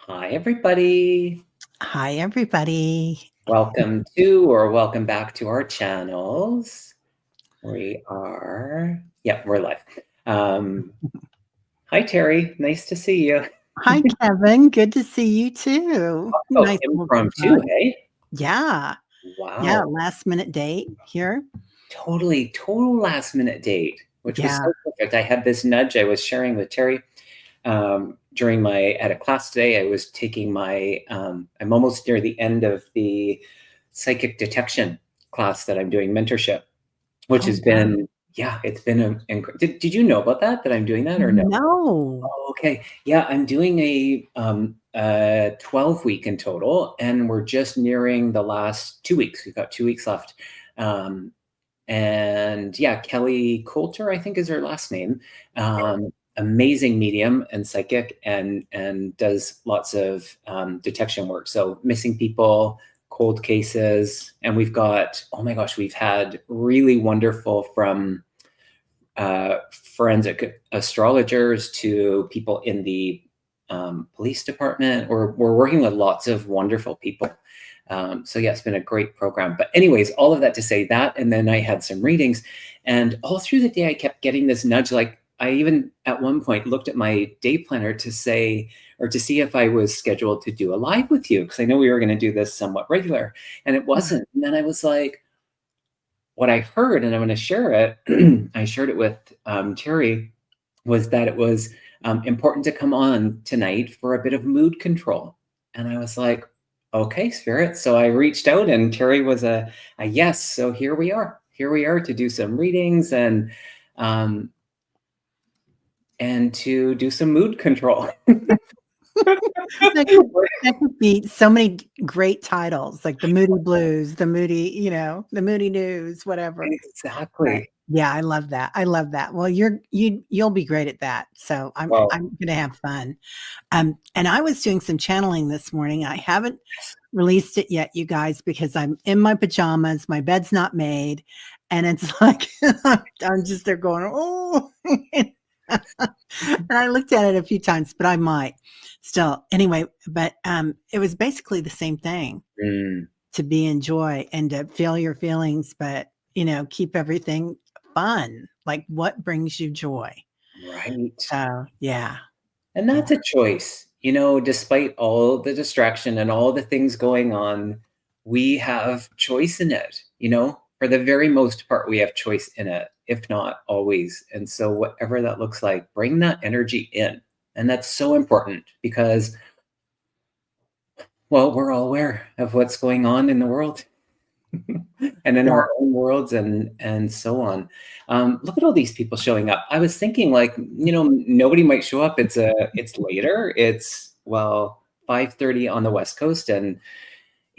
Hi, everybody. Hi, everybody. Welcome to or welcome back to our channels. We're live. Hi, Teri. Nice to see you. Hi, Kevin. Good to see you too. Oh, Nice little impromptu, surprise. hey? Yeah. Yeah. Wow. Last minute date here. Total last minute date, which was Yeah. so perfect. I had this nudge I was sharing with Teri during at a class today. I was taking I'm almost near the end of the psychic detection class that I'm doing, mentorship, which Oh, has wow. been, it's been did you know about that I'm doing that or no? No. Oh, okay. Yeah, I'm doing a 12-week in total, and we're just nearing the last 2 weeks. We've got 2 weeks left. And yeah, Kelly Coulter, I think is her last name. Amazing medium and psychic, and does lots of detection work. So missing people, cold cases, and we've got, oh my gosh, we've had really wonderful, from forensic astrologers to people in the police department. We're working with lots of wonderful people. So yeah, it's been a great program. But anyways, all of that to say that, and then I had some readings, and all through the day I kept getting this nudge. Like, I even at one point looked at my day planner to say, or to see if I was scheduled to do a live with you, because I know we were going to do this somewhat regular, and it wasn't. And then I was like, what I heard, and I'm going to share it, I shared it with Teri, was that it was important to come on tonight for a bit of mood control. And I was like, okay, Spirit. So I reached out, and Teri was a yes. So here we are. Here we are to do some readings and to do some mood control. That could be so many great titles, like the Moody Blues, the Moody, the Moody News, whatever. But Exactly. yeah, I love that. I love that. Well, you'll be great at that. So I'm Well, gonna have fun. And I was doing some channeling this morning. I haven't released it yet, you guys, because I'm in my pajamas. My bed's not made, and it's like I'm just there going, oh. And I looked at it a few times, but I might still anyway. But it was basically the same thing: to be in joy and to feel your feelings, but keep everything fun. Like, what brings you joy? right. So yeah. And that's a choice. Despite all the distraction and all the things going on, we have choice in it. For the very most part, we have choice in it, if not always. And so whatever that looks like, bring that energy in. And that's so important because, well, we're all aware of what's going on in the world and in our own worlds, and so on. Look at all these people showing up. I was thinking, like, nobody might show up. It's later. It's, well, 5:30 on the West Coast and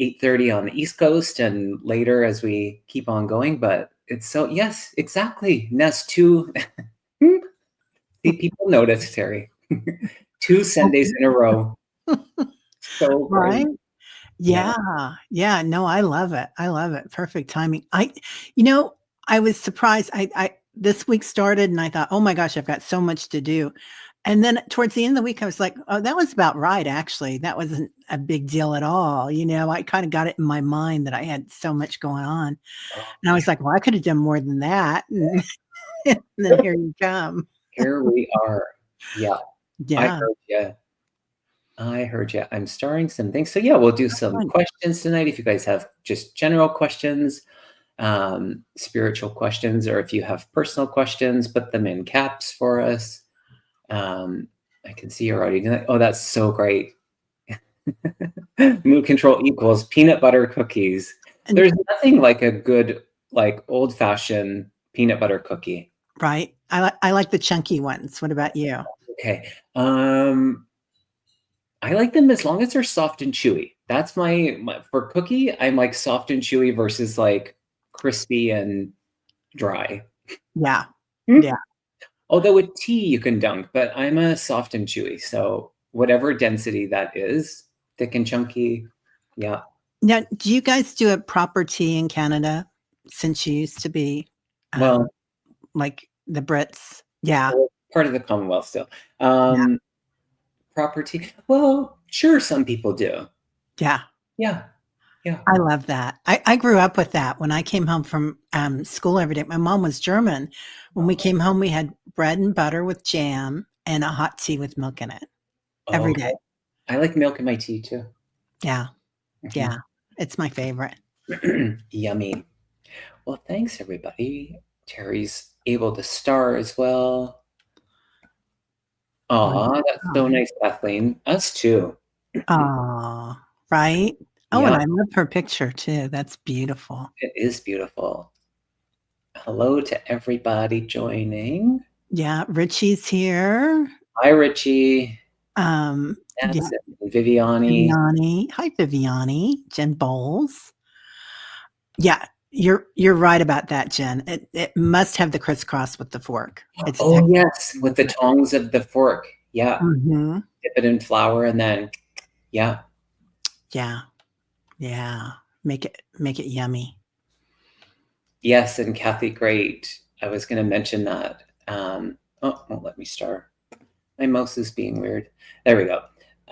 8:30 on the East Coast, and later as we keep on going. But it's so, yes, exactly. Nest two. People notice, Teri. 2 Sundays in a row. So Right? great. Yeah. Yeah. No, I love it. I love it. Perfect timing. I was surprised. I this week started and I thought, oh my gosh, I've got so much to do. And then towards the end of the week, I was like, oh, that was about right. Actually, that wasn't a big deal at all. I kind of got it in my mind that I had so much going on. Oh, And I was like, well, I could have done more than that. And then here you come. here we are. Yeah, I Yeah. heard you. I'm starring some things. So yeah, we'll do some Fun. questions tonight. If you guys have just general questions, spiritual questions, or if you have personal questions, put them in caps for us. I can see you're already doing that. Oh, that's so great. Mood control equals peanut butter cookies. And There's nothing like a good, like, old-fashioned peanut butter cookie. right. I like the chunky ones. What about you? Okay. I like them as long as they're soft and chewy. That's my for cookie. I'm like soft and chewy versus like crispy and dry. Yeah. Yeah. Although with tea you can dunk, but I'm a soft and chewy. So whatever density that is, thick and chunky. Yeah. Now, do you guys do a proper tea in Canada since you used to be Well, like the Brits? Yeah. part of the Commonwealth still. Property. Well, Sure, some people do. Yeah. Yeah. Yeah. I love that. I grew up with that. When I came home from school every day, my mom was German. When we came home, we had bread and butter with jam and a hot tea with milk in it every Okay. day. I like milk in my tea too. Yeah. Yeah. It's my favorite. Yummy. Well, thanks everybody. Teri's able to star as well. Aw, that's so nice, Kathleen. Us too. Oh, right. Oh, and Yeah, I love her picture too. That's beautiful. it is beautiful. Hello to everybody joining. Yeah. Richie's here. Hi, Richie. Yeah. That's it. Viviani. Viviani. Hi, Viviani. Jen Bowles. Yeah, you're right about that, Jen. It must have the crisscross with the fork. It's Oh, yes, with the tongs of the fork. Yeah. Mm-hmm. Dip it in flour and then, yeah. Yeah. Yeah. Make it yummy. Yes, and Kathy, great. I was going to mention that. Won't let me star. My mouse is being weird. There we go.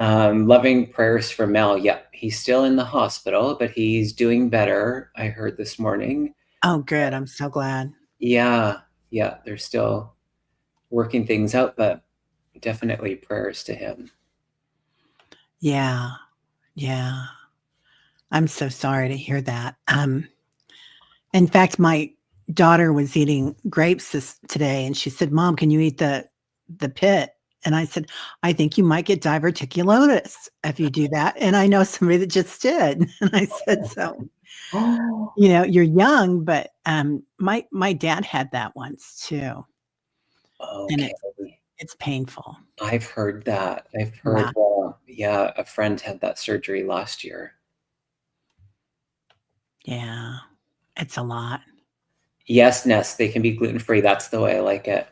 Loving prayers for Mel. Yeah, he's still in the hospital, but he's doing better. I heard this morning. Oh, good. I'm so glad. Yeah, they're still working things out, but definitely prayers to him. Yeah. Yeah. I'm so sorry to hear that. In fact, my daughter was eating grapes today, and she said, "Mom, can you eat the pit?" And I said, "I think you might get diverticulosis if you do that." And I know somebody that just did. And I said, "So, you're young, but my dad had that once too, and Okay. it's painful." I've heard that. I've heard, a friend had that surgery last year. Yeah, it's a lot. Yes, Ness, they can be gluten-free. That's the way I like it.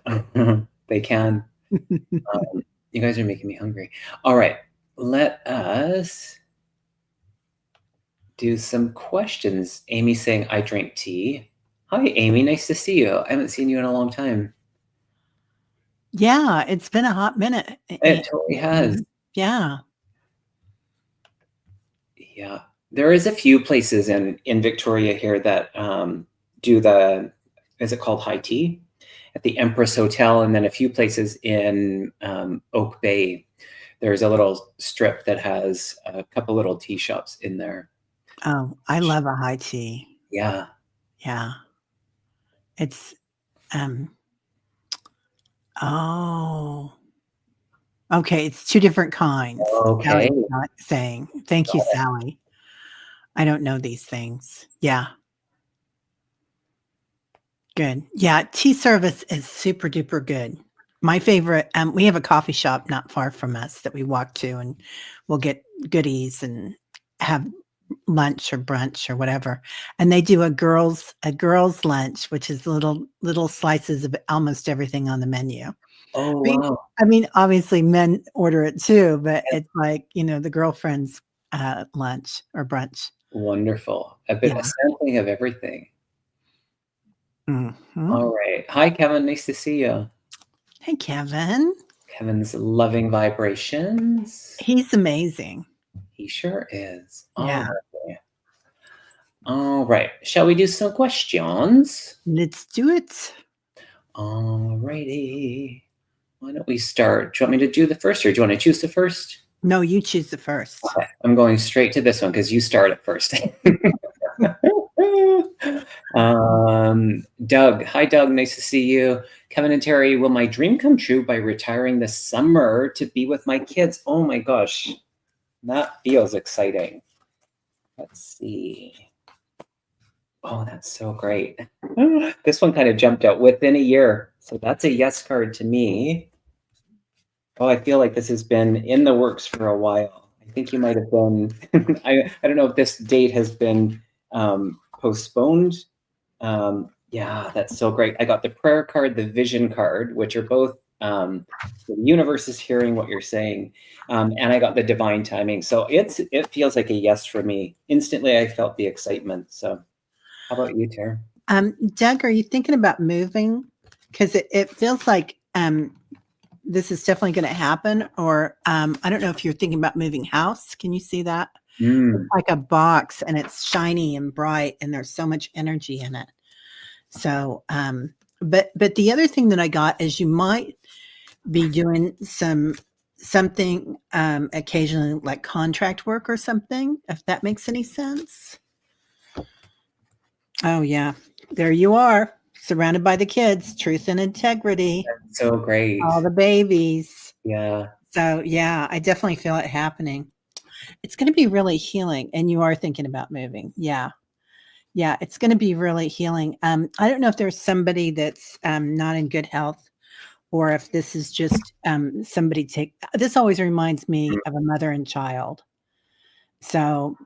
They can. You guys are making me hungry. All right, let us do some questions. Amy's saying, I drink tea. Hi, Amy. Nice to see you. I haven't seen you in a long time. Yeah, it's been a hot minute. It totally has. Yeah. Yeah. There is a few places in Victoria here that do the, is it called high tea? At the Empress Hotel, and then a few places in Oak Bay. There's a little strip that has a couple little tea shops in there. Oh, I love a high tea. Yeah. Yeah. It's oh. Okay, it's two different kinds. Okay. Sally's not saying. Thank you, Sally. I don't know these things. Yeah. Good. Yeah, tea service is super duper good. My favorite, we have a coffee shop not far from us that we walk to, and we'll get goodies and have lunch or brunch or whatever. And they do a girls lunch, which is little slices of almost everything on the menu. Oh, wow. I mean, obviously men order it too, but it's like, the girlfriend's lunch or brunch. Wonderful. A bit of sampling of everything. Mm-hmm. All right. Hi, Kevin. Nice to see you. Hey, Kevin. Kevin's loving vibrations. He's amazing. He sure is. Yeah. All right. Shall we do some questions? Let's do it. All righty. Why don't we start? Do you want me to do the first, or do you want to choose the first? No, you choose the first. Okay. I'm going straight to this one because you start it first. Doug. Hi, Doug. Nice to see you. Kevin and Teri, will my dream come true by retiring this summer to be with my kids? Oh my gosh. That feels exciting. Let's see. Oh, that's so great. This one kind of jumped out within a year. So that's a yes card to me. Oh, I feel like this has been in the works for a while. I think you might have been, I don't know if this date has been postponed. Yeah, that's so great. I got the prayer card, the vision card, which are both, the universe is hearing what you're saying. And I got the divine timing. So it feels like a yes for me. Instantly, I felt the excitement. So how about you, Tara? Doug, are you thinking about moving? Because it feels like this is definitely going to happen. Or I don't know if you're thinking about moving house. Can you see that? It's like a box, and it's shiny and bright, and there's so much energy in it. So, but the other thing that I got is you might be doing something occasionally, like contract work or something, if that makes any sense. Oh yeah, there you are, surrounded by the kids, truth and integrity. That's so great. All the babies. Yeah. So yeah, I definitely feel it happening. It's going to be really healing, and you are thinking about moving. Yeah. Yeah, it's going to be really healing. I don't know if there's somebody that's not in good health, or if this is just somebody this always reminds me of a mother and child. So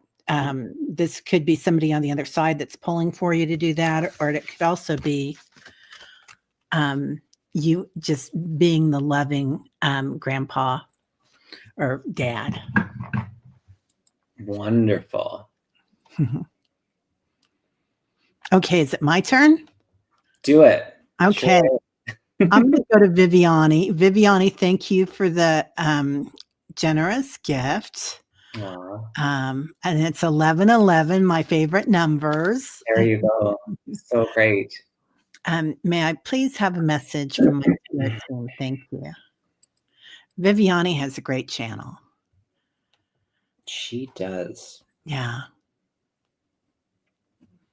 this could be somebody on the other side that's pulling for you to do that, or it could also be you just being the loving grandpa or dad. Wonderful. Okay, is it my turn? Do it. Okay. Sure. I'm going to go to Viviani. Viviani, thank you for the generous gift. And it's 1111, my favorite numbers. There you go. So great. May I please have a message from my spirit team? Thank you. Viviani has a great channel. She does. Yeah.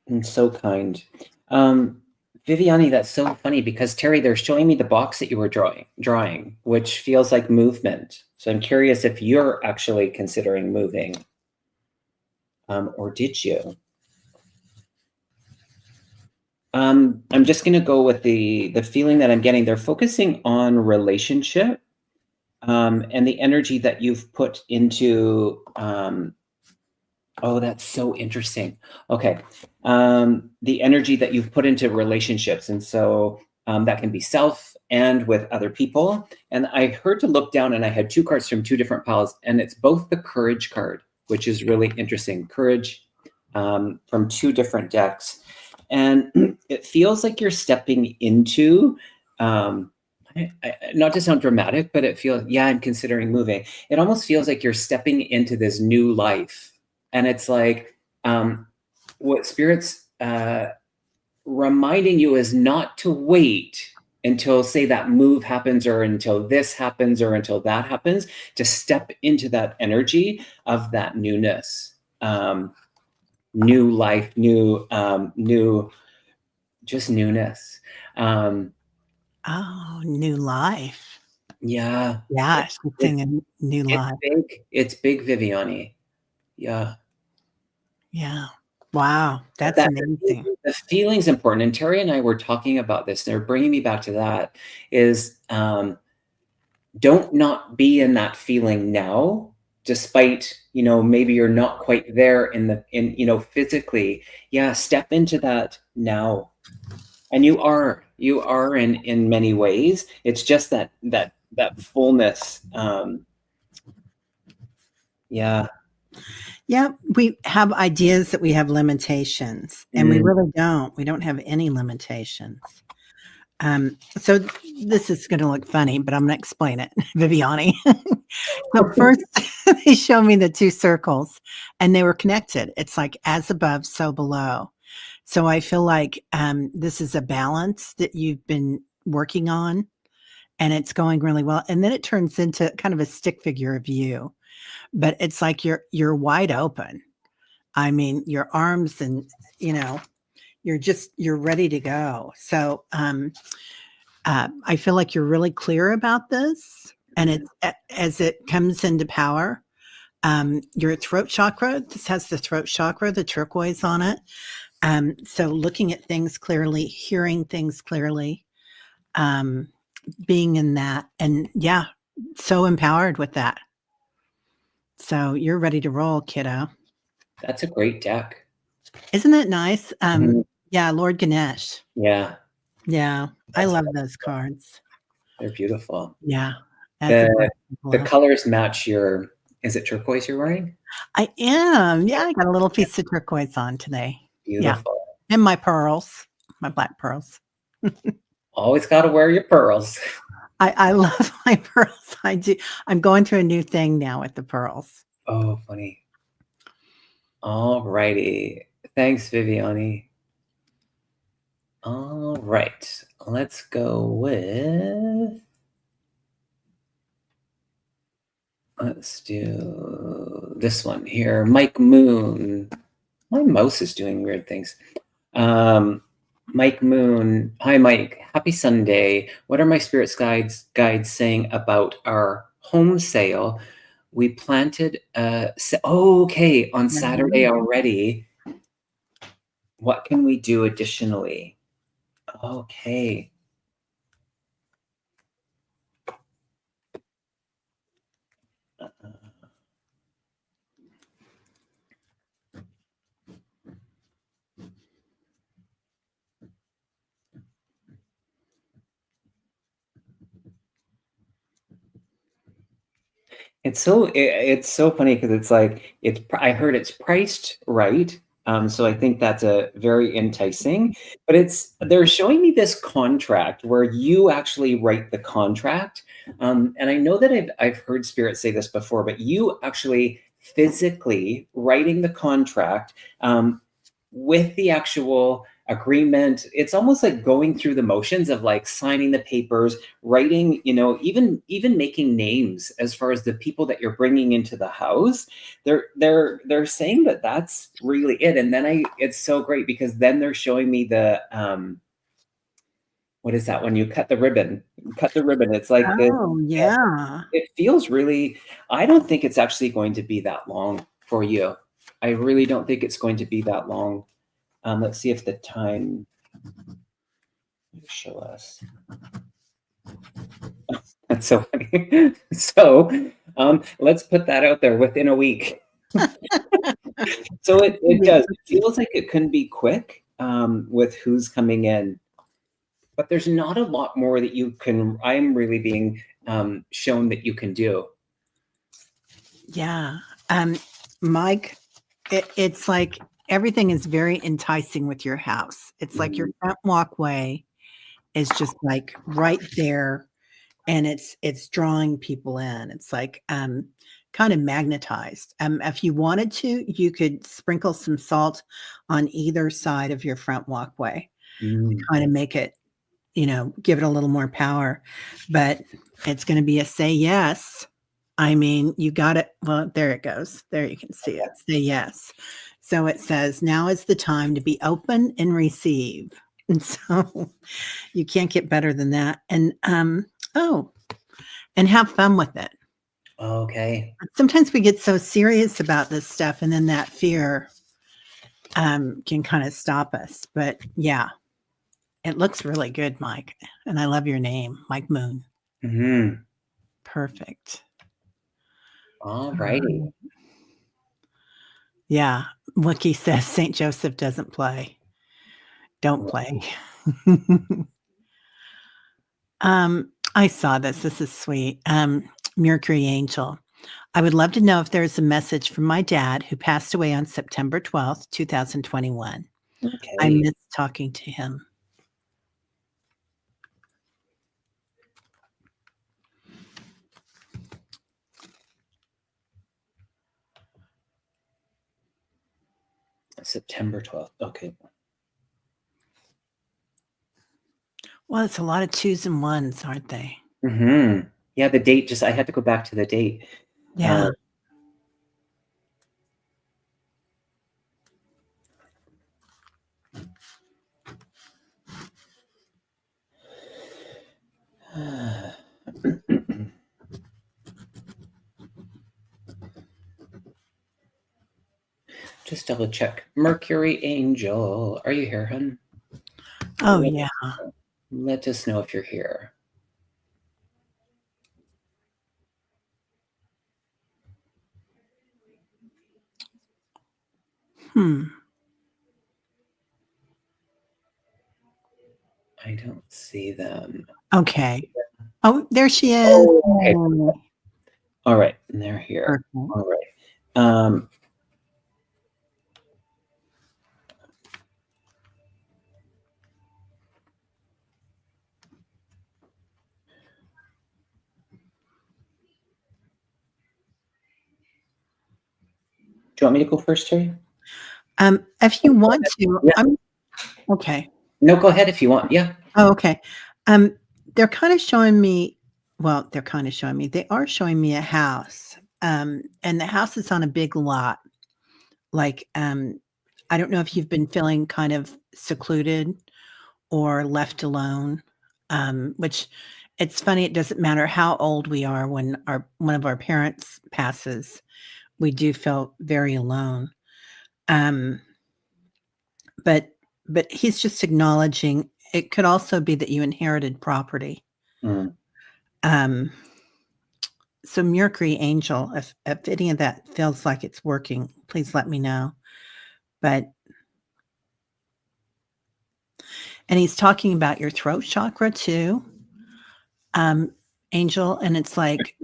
And so kind. Viviani, that's so funny because Teri, they're showing me the box that you were drawing, which feels like movement. So I'm curious if you're actually considering moving, or did you? I'm just going to go with the feeling that I'm getting. They're focusing on relationship, and the energy that you've put into. Oh, that's so interesting. Okay. The energy that you've put into relationships. And so that can be self and with other people. And I heard to look down, and I had two cards from two different piles, and it's both the courage card, which is really interesting. Courage from two different decks. And it feels like you're stepping into, not to sound dramatic, but it feels, yeah, I'm considering moving. It almost feels like you're stepping into this new life. And it's like what Spirit's reminding you is not to wait until, say, that move happens, or until this happens, or until that happens, to step into that energy of that newness, new life, just newness. Oh, new life. Yeah. Yeah, something in new life. It's big, Viviani. Yeah. Yeah. Wow. That's amazing. The feeling's important. And Teri and I were talking about this. They're bringing me back to that is don't not be in that feeling now, despite, maybe you're not quite there in physically. Yeah. Step into that now. And you are in many ways. It's just that fullness. Yeah. Yeah, we have ideas that we have limitations, and we really don't. We don't have any limitations. So this is going to look funny, but I'm going to explain it, Viviani. So first, they show me the two circles, and they were connected. It's like as above, so below. So I feel like this is a balance that you've been working on, and it's going really well. And then it turns into kind of a stick figure of you. But it's like you're wide open. I mean, your arms, and you're ready to go. So I feel like you're really clear about this, and as it comes into power, your throat chakra. This has the throat chakra, the turquoise on it. So looking at things clearly, hearing things clearly, being in that, and yeah, so empowered with that. So you're ready to roll, kiddo. That's a great deck. Isn't it nice? Yeah, Lord Ganesh. Yeah. Yeah. I love those cards. They're beautiful. Yeah. The colors match is it turquoise you're wearing? I am. Yeah, I got a little piece of turquoise on today. Beautiful. Yeah. And my pearls, my black pearls. Always got to wear your pearls. I love my pearls. I do. I'm going through a new thing now with the pearls. Oh, funny. All righty. Thanks, Viviani. All right. Let's go with. Let's do this one here. Mike Moon. My mouse is doing weird things. Mike Moon. Hi, Mike. Happy Sunday. What are my spirits guides saying about our home sale? We planted okay, on Saturday already. What can we do additionally? Okay. It's so funny because it's like I heard it's priced right. So I think that's a very enticing, but they're showing me this contract where you actually write the contract. And I know that I've heard spirits say this before, but you actually physically writing the contract with the actual agreement. It's almost like going through the motions of like signing the papers, writing, even making names as far as the people that you're bringing into the house. They're saying that that's really it. And then it's so great because then they're showing me the what is that when you cut the ribbon? It's like Oh, yeah. it feels really, I don't think it's actually going to be that long for you. I really don't think it's going to be that long. Let's see if the time will show us. That's so funny. So let's put that out there within a week. So it does. It feels like it can be quick with who's coming in, but there's not a lot more that you can. I'm really being shown that you can do. Yeah. Mike, it's like everything is very enticing with your house. It's like your front walkway is just like right there and it's drawing people in. It's like kind of magnetized. If you wanted to, you could sprinkle some salt on either side of your front walkway to kind of make it, give it a little more power. But it's going to be a say yes. I mean, you got it. Well, there it goes. There you can see it. Say yes. So it says, now is the time to be open and receive. And so you can't get better than that. And and have fun with it. Okay. Sometimes we get so serious about this stuff, and then that fear can kind of stop us. But yeah, it looks really good, Mike. And I love your name, Mike Moon. Mm-hmm. Perfect. All righty. Yeah. Wookie says St. Joseph doesn't play. Don't play. I saw this. This is sweet. Mercury Angel. I would love to know if there's a message from my dad who passed away on September 12th, 2021. Okay. I miss talking to him. September 12th. Okay. Well, it's a lot of twos and ones, aren't they? Mm-hmm. Yeah, the date I had to go back to the date. Yeah. Just double check. Mercury Angel. Are you here, hun? Oh, yeah. Let us know if you're here. I don't see them. Okay. Oh, there she is. Oh, okay. All right. And they're here. Perfect. All right. you want me to go first, Terry? If you want to, Yeah. okay. No, go ahead if you want. Yeah. Oh, okay. They're kind of showing me, well, they are showing me a house. And the house is on a big lot. Like, I don't know if you've been feeling kind of secluded or left alone, which it's funny. It doesn't matter how old we are when one of our parents passes, we do feel very alone. But he's just acknowledging it could also be that you inherited property. Mm. So Mercury Angel, if any of that feels like it's working, please let me know. And he's talking about your throat chakra too, Angel, and it's like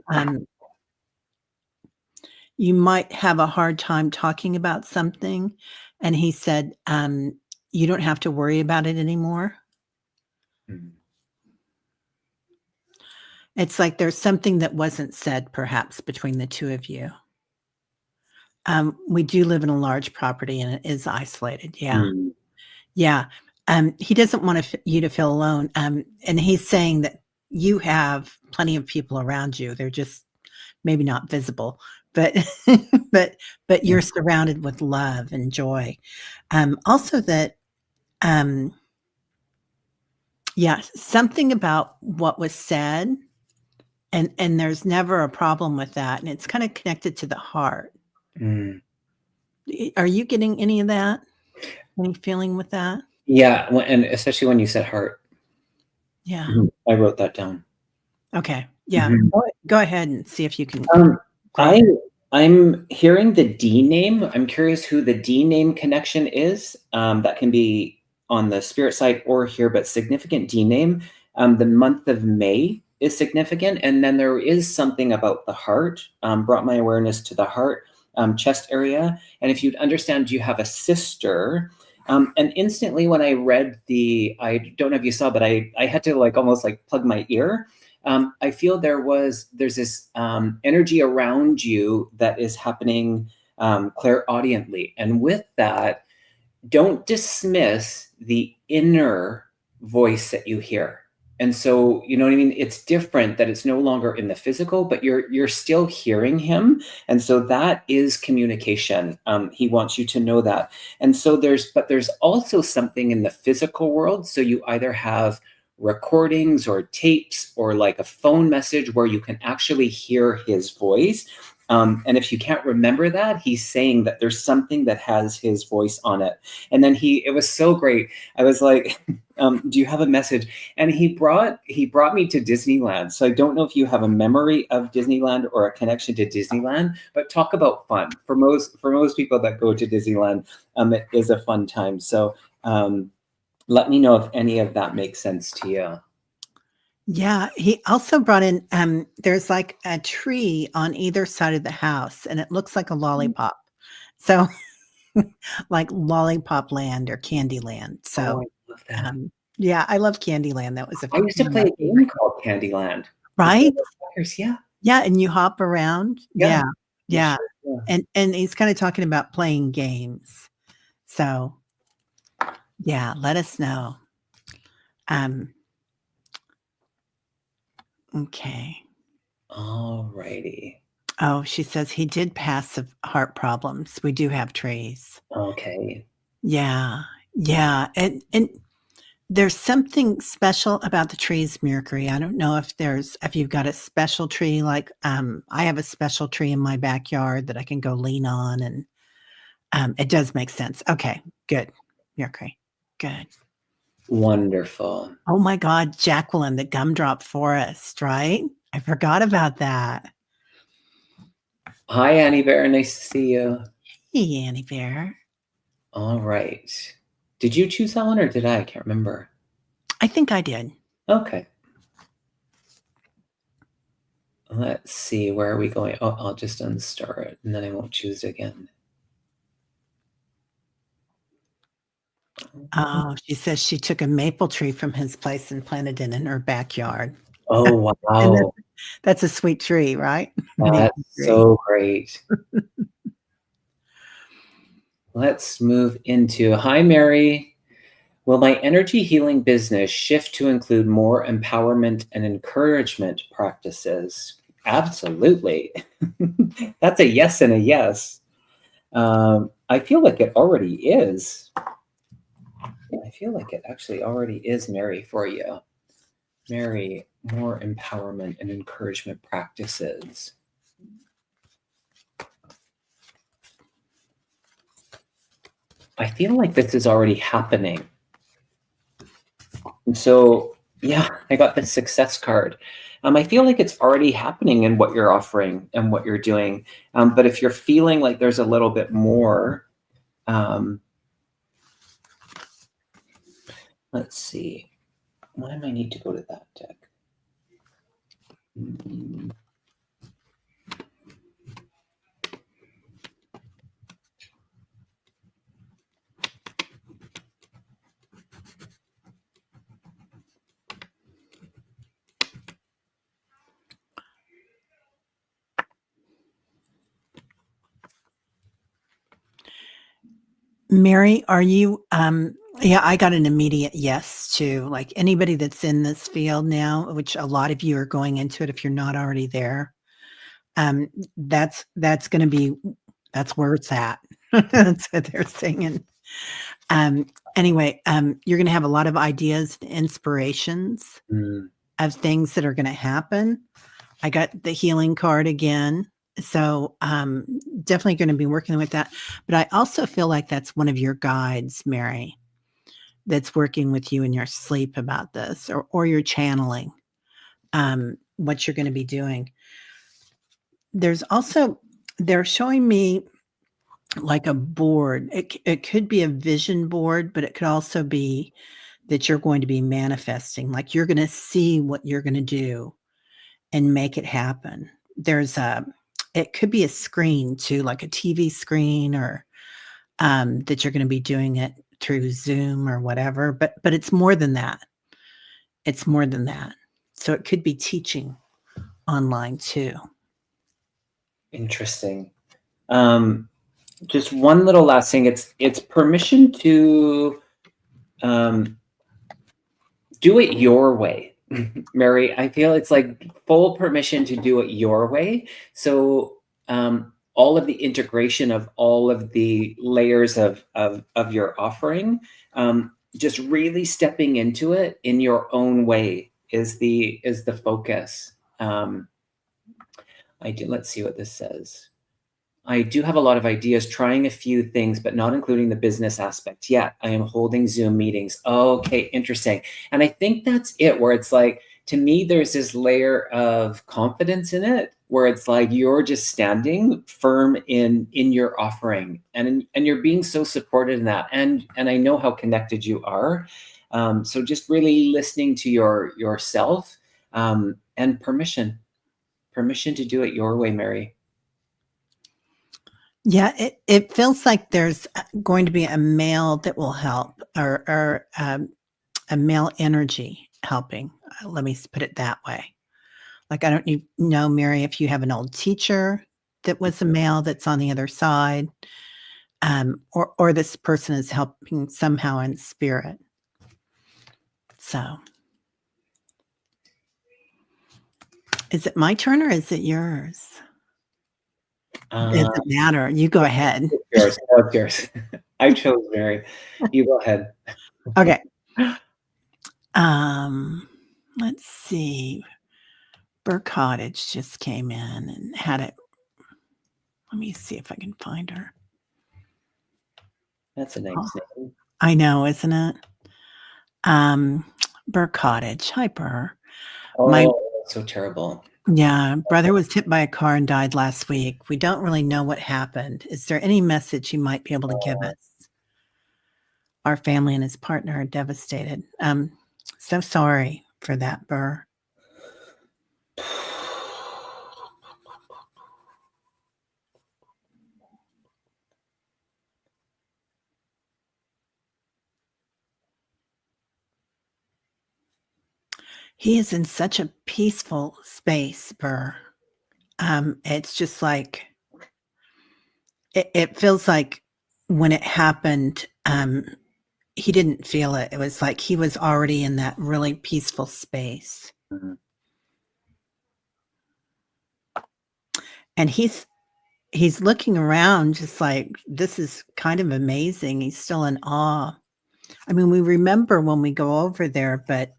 you might have a hard time talking about something, and he said you don't have to worry about it anymore. Mm. It's like there's something that wasn't said, perhaps, between the two of you. We do live in a large property, and it is isolated. Yeah. Mm. Yeah. He doesn't want you to feel alone. And he's saying that you have plenty of people around you. They're just maybe not visible, but but you're surrounded with love and joy. Also that, yeah, something about what was said, and there's never a problem with that, and it's kind of connected to the heart. Mm. Are you getting any of that? Any feeling with that? Yeah, and especially when you said heart. Yeah. I wrote that down. Okay. Yeah. Go ahead and see if you can. I'm hearing the D name. I'm curious who the D name connection is. That can be on the spirit side or here, but significant D name. The month of May is significant. And then there is something about the heart, brought my awareness to the heart, chest area. And if you'd understand, you have a sister. And instantly when I read I don't know if you saw, but I had to almost plug my ear. I feel there's this energy around you that is happening clairaudiently. And with that, don't dismiss the inner voice that you hear. And so, you know what I mean? It's different that it's no longer in the physical, but you're still hearing him. And so that is communication. He wants you to know that. And so there's also something in the physical world. So you either have recordings or tapes or like a phone message where you can actually hear his voice. And if you can't remember that, he's saying that there's something that has his voice on it. And then it was so great. I was like, do you have a message? And he brought me to Disneyland. So I don't know if you have a memory of Disneyland or a connection to Disneyland, but talk about fun. For most people that go to Disneyland, it is a fun time. So let me know if any of that makes sense to you. Yeah, he also brought in, there's like a tree on either side of the house, and it looks like a lollipop. So like Lollipop Land or Candyland. So, I love that. yeah, I love Candyland. That was I used to play a game called Candyland. Right? Yeah. Yeah, and you hop around. Yeah. Yeah. Sure. And he's kind of talking about playing games. So, yeah, let us know. Okay. All righty. Oh, she says he did pass of heart problems. We do have trees. Okay. Yeah. Yeah. And there's something special about the trees, Mercury. I don't know if you've got a special tree, like I have a special tree in my backyard that I can go lean on, and it does make sense. Okay, good. Mercury. Good. Wonderful. Oh my God, Jacqueline, the gumdrop forest, right? I forgot about that. Hi, Annie Bear. Nice to see you. Hey, Annie Bear. All right. Did you choose that one or did I? I can't remember. I think I did. Okay. Let's see. Where are we going? Oh, I'll just unstar it and then I won't choose it again. Oh, she says she took a maple tree from his place and planted it in her backyard. Oh, wow. That's a sweet tree, right? That's so great. let's move into, hi, Mary. Will my energy healing business shift to include more empowerment and encouragement practices? Absolutely. That's a yes and a yes. I feel like it already is. I feel like it actually already is, Mary, for you. Mary, more empowerment and encouragement practices. I feel like this is already happening. And so, yeah, I got the success card. I feel like it's already happening in what you're offering and what you're doing. But if you're feeling like there's a little bit more, let's see. Why do I need to go to that deck? Mary, are you, yeah, I got an immediate yes too. Like anybody that's in this field now, which a lot of you are going into it if you're not already there. That's going to be, that's where it's at. That's what they're saying. Anyway, you're going to have a lot of ideas and inspirations of things that are going to happen. I got the healing card again. So definitely going to be working with that. But I also feel like that's one of your guides, Mary, that's working with you in your sleep about this, or you're channeling what you're going to be doing. There's also, they're showing me like a board. It could be a vision board, but it could also be that you're going to be manifesting, like you're going to see what you're going to do and make it happen. It could be a screen too, like a TV screen, or that you're going to be doing it through Zoom or whatever. But it's more than that. It's more than that. So it could be teaching online too. Interesting. Just one little last thing. It's permission to do it your way. Mary, I feel it's like full permission to do it your way. So all of the integration of all of the layers of your offering, just really stepping into it in your own way is the focus. Let's see what this says. I do have a lot of ideas, trying a few things, but not including the business aspect yet. I am holding Zoom meetings. Okay, interesting. And I think that's it, where it's like, to me, there's this layer of confidence in it, where it's like you're just standing firm in your offering, and you're being so supported in that. And I know how connected you are. So just really listening to yourself, and permission to do it your way, Mary. Yeah, it feels like there's going to be a male that will help, or a male energy helping. Let me put it that way. Like, I don't know, Mary, if you have an old teacher that was a male that's on the other side, or this person is helping somehow in spirit. So, is it my turn or is it yours? Doesn't matter. You go ahead. Yours. Oh, yours. I chose Mary. You go ahead. Okay. Let's see. Burr Cottage just came in and had it. Let me see if I can find her. That's a nice name. I know, isn't it? Burr Cottage. Hi, Burr. Oh, so terrible. Yeah, brother was hit by a car and died last week. We don't really know what happened. Is there any message you might be able to give us? Our family and his partner are devastated. So sorry for that, Burr. He is in such a peaceful space, Burr. It's just like, it feels like when it happened, he didn't feel it. It was like he was already in that really peaceful space. Mm-hmm. And he's looking around just like, this is kind of amazing. He's still in awe. I mean, we remember when we go over there, but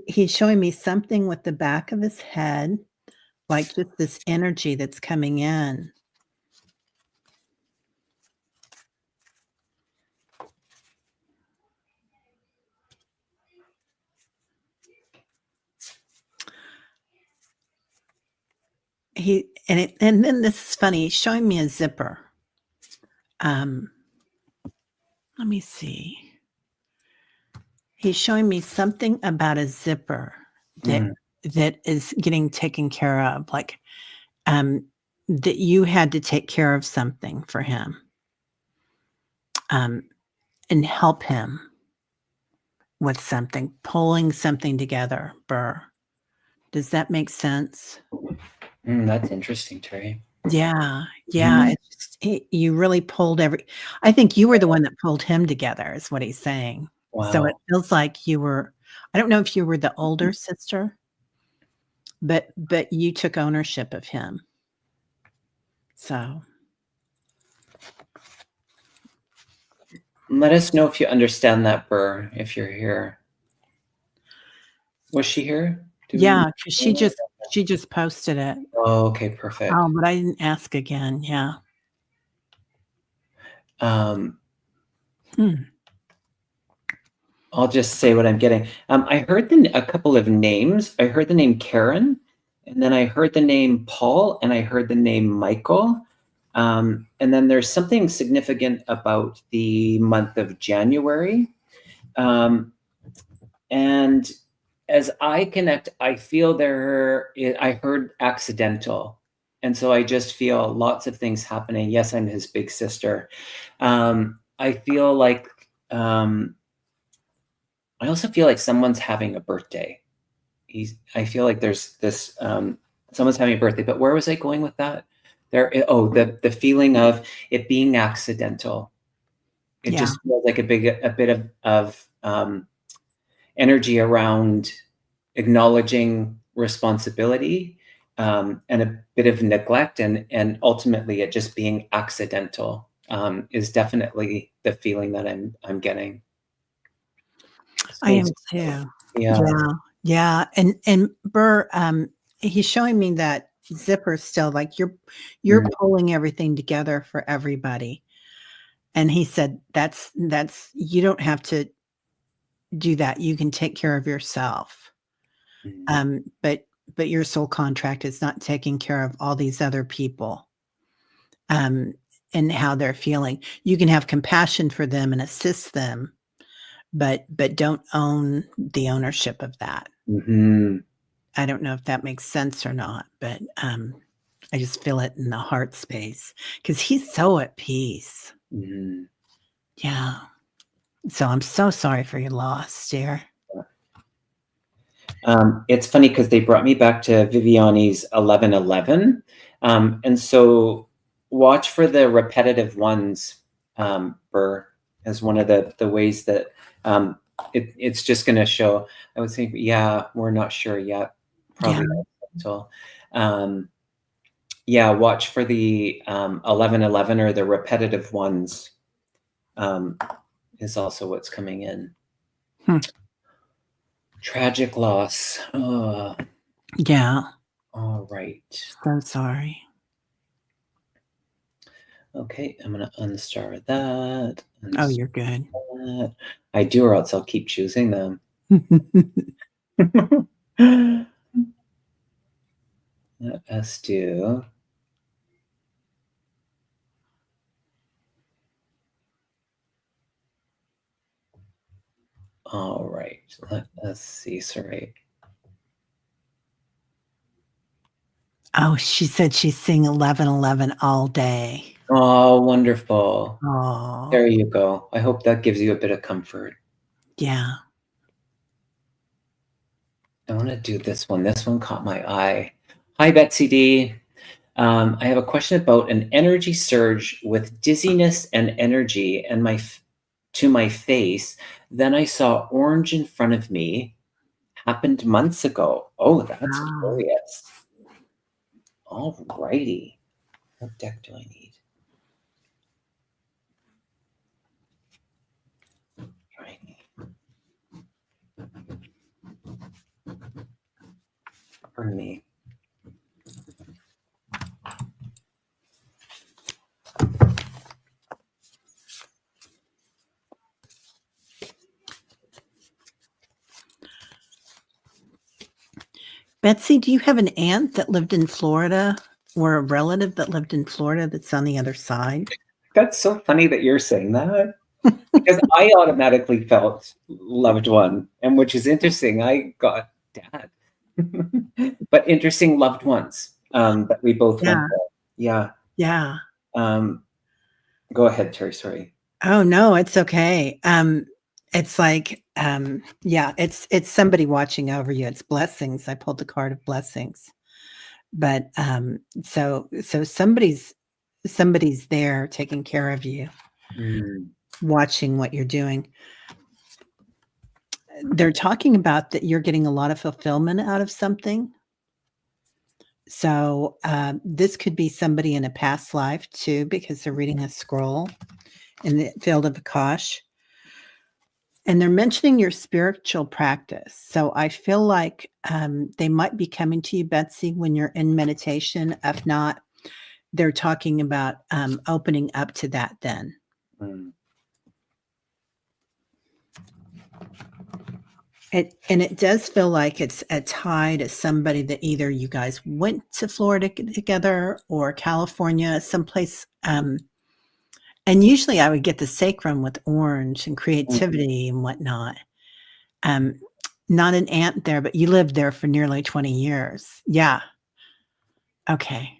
he's showing me something with the back of his head, like just this energy that's coming in. And then this is funny. He's showing me a zipper. Let me see. He's showing me something about a zipper that is getting taken care of, like that you had to take care of something for him, and help him with something, pulling something together. Burr, does that make sense? That's interesting, Teri. Yeah. It's just, you really pulled I think you were the one that pulled him together, is what he's saying. Wow. So it feels like you were, I don't know if you were the older sister, but you took ownership of him. So let us know if you understand that, Burr, if you're here. Was she here? Yeah, because she just posted it. Oh, okay, perfect. Oh, but I didn't ask again. Yeah. I'll just say what I'm getting. I heard a couple of names. I heard the name Karen, and then I heard the name Paul, and I heard the name Michael. And then there's something significant about the month of January. And as I connect, I feel I heard accidental. And so I just feel lots of things happening. Yes, I'm his big sister. I feel like, I also feel like someone's having a birthday. I feel like there's this, someone's having a birthday, but where was I going with that? The feeling of it being accidental. It just feels like a bit of energy around acknowledging responsibility, and a bit of neglect, and ultimately it just being accidental, is definitely the feeling that I'm getting. I am too. Yeah. And Burr, he's showing me that zipper still, like you're pulling everything together for everybody. And he said, that's you don't have to do that. You can take care of yourself. But your soul contract is not taking care of all these other people, and how they're feeling. You can have compassion for them and assist them, but don't own the ownership of that. I don't know if that makes sense or not, but I just feel it in the heart space because he's so at peace. Yeah. So I'm so sorry for your loss, dear. It's funny because they brought me back to Viviani's 1111. And so watch for the repetitive ones, Burr, as one of the ways that it's just going to show. I would think, yeah, we're not sure yet. Probably not until. Watch for the 1111 or the repetitive ones, is also what's coming in. Tragic loss. Yeah. All right. So sorry. Okay, I'm going to unstar that. Oh, you're good. That. I do, or else I'll keep choosing them. Let us do. All right, let us see. Sorry. Oh, she said she's seeing 1111 all day. Oh, wonderful. Oh, there you go. I hope that gives you a bit of comfort. Yeah. I want to do this one. This one caught my eye. Hi, Betsy D. I have a question about an energy surge with dizziness and energy and to my face. Then I saw orange in front of me. Happened months ago. Oh, that's Wow. curious. All righty. What deck do I need? Righty. Pardon me. Betsy, do you have an aunt that lived in Florida or a relative that lived in Florida that's on the other side? That's so funny that you're saying that because I automatically felt loved one, and which is interesting. I got dad, but interesting loved ones that we both went Yeah. there. Yeah. Yeah. Go ahead, Terry. Sorry. Oh no, it's okay. It's like, yeah, it's somebody watching over you. It's blessings. I pulled the card of blessings. But so somebody's there taking care of you, watching what you're doing. They're talking about that you're getting a lot of fulfillment out of something. So this could be somebody in a past life too, because they're reading a scroll in the field of Akash. And they're mentioning your spiritual practice. So I feel like they might be coming to you, Betsy, when you're in meditation. If not, they're talking about opening up to that then. It does feel like it's a tie to somebody that either you guys went to Florida together or California, someplace. And usually I would get the sacrum with orange and creativity and whatnot. Not an aunt there, but you lived there for nearly 20 years. Yeah. Okay.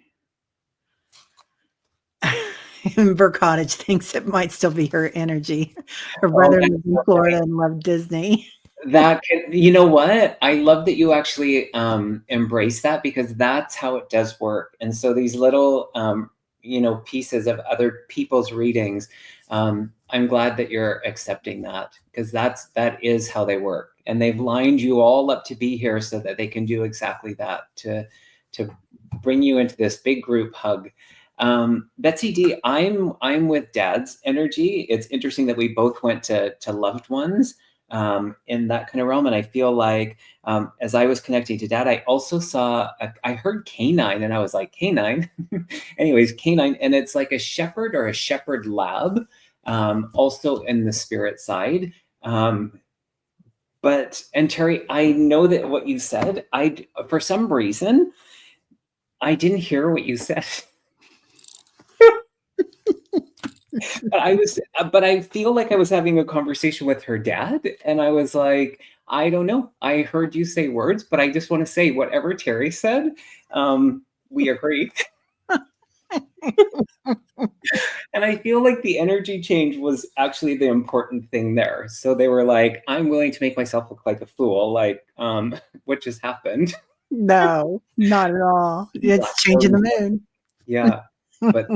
Burr Cottage thinks it might still be her energy. Her brother lived in Florida and loved Disney. You know what? I love that you actually embrace that, because that's how it does work. And so these little, pieces of other people's readings, I'm glad that you're accepting that, because that is how they work. And they've lined you all up to be here so that they can do exactly that, to bring you into this big group hug. Betsy D, I'm with Dad's energy. It's interesting that we both went to loved ones in that kind of realm. And I feel like as I was connecting to Dad, I also I heard canine, and I was like, canine? Anyways, canine. And it's like a shepherd or a shepherd lab, also in the spirit side. And Teri, I know that what you said, for some reason, I didn't hear what you said. But I feel like I was having a conversation with her dad, and I was like, I don't know. I heard you say words, but I just want to say whatever Teri said, we agree. And I feel like the energy change was actually the important thing there. So they were like, I'm willing to make myself look like a fool, like what just happened. No, not at all. It's changing the mood. Yeah. But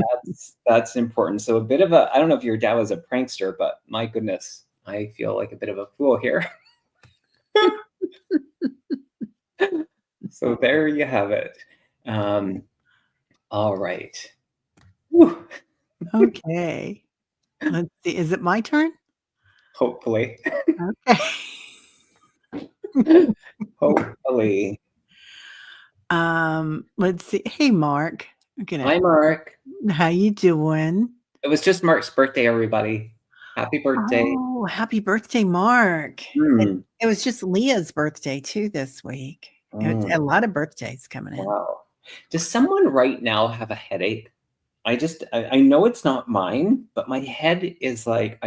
that's important. So a bit of I don't know if your dad was a prankster, but my goodness, I feel like a bit of a fool here. So there you have it. All right. Whew. Okay. Let's see. Is it my turn? Hopefully. Okay. Hopefully. Let's see. Hey, Mark. Hi, Mark. How you doing? It was just Mark's birthday, everybody. Happy birthday. Oh, happy birthday, Mark. It was just Leah's birthday too this week. It's a lot of birthdays coming in. Wow. Does someone right now have a headache? I know it's not mine, but my head is like,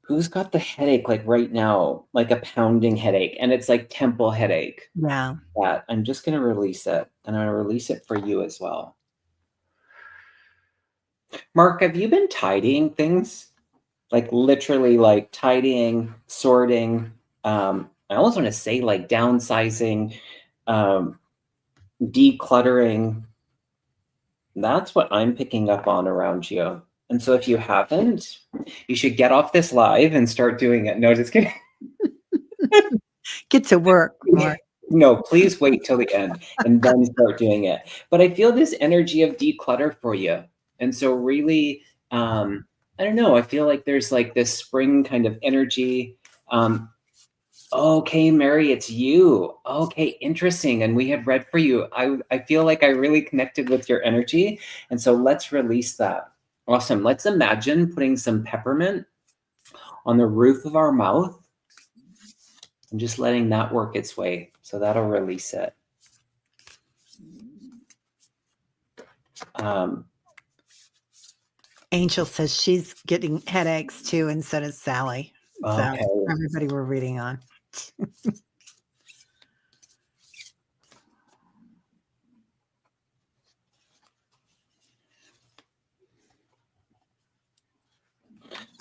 who's got the headache like right now, like a pounding headache, and it's like temple headache. Yeah. That I'm just going to release it, and I'm going to release it for you as well. Mark, have you been tidying things? Like literally like tidying, sorting. I almost want to say like downsizing, decluttering. That's what I'm picking up on around you. And so if you haven't, you should get off this live and start doing it. No, just kidding. Get to work, Mark. No, please wait till the end and then start doing it. But I feel this energy of declutter for you. And so really, I don't know, I feel like there's like this spring kind of energy. Okay, Mary, it's you. Okay, interesting. And we had read for you. I feel like I really connected with your energy. And so let's release that. Awesome. Let's imagine putting some peppermint on the roof of our mouth and just letting that work its way. So that'll release it. Angel says she's getting headaches too, and so does Sally. Okay. So everybody we're reading on.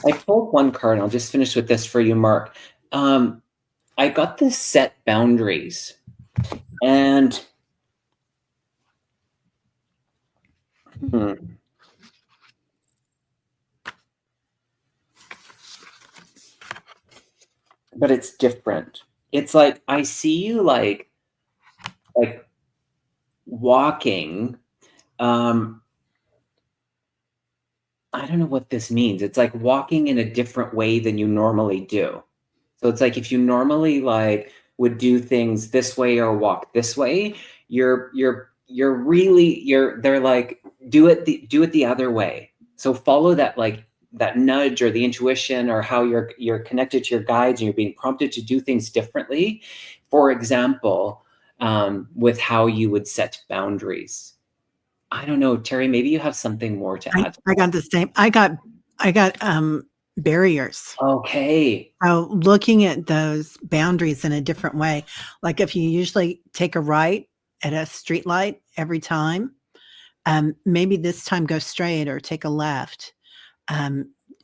I pulled one card, and I'll just finish with this for you, Mark. I got the set boundaries, and but it's different. It's like I see you like walking. I don't know what this means. It's like walking in a different way than you normally do. So it's like if you normally like would do things this way or walk this way, they're like do it the other way. So follow that like that nudge or the intuition or how you're connected to your guides and you're being prompted to do things differently. For example, with how you would set boundaries. I don't know, Teri, maybe you have something more to add. I got the same. I got barriers. Okay. So looking at those boundaries in a different way, like if you usually take a right at a street light every time, maybe this time go straight or take a left.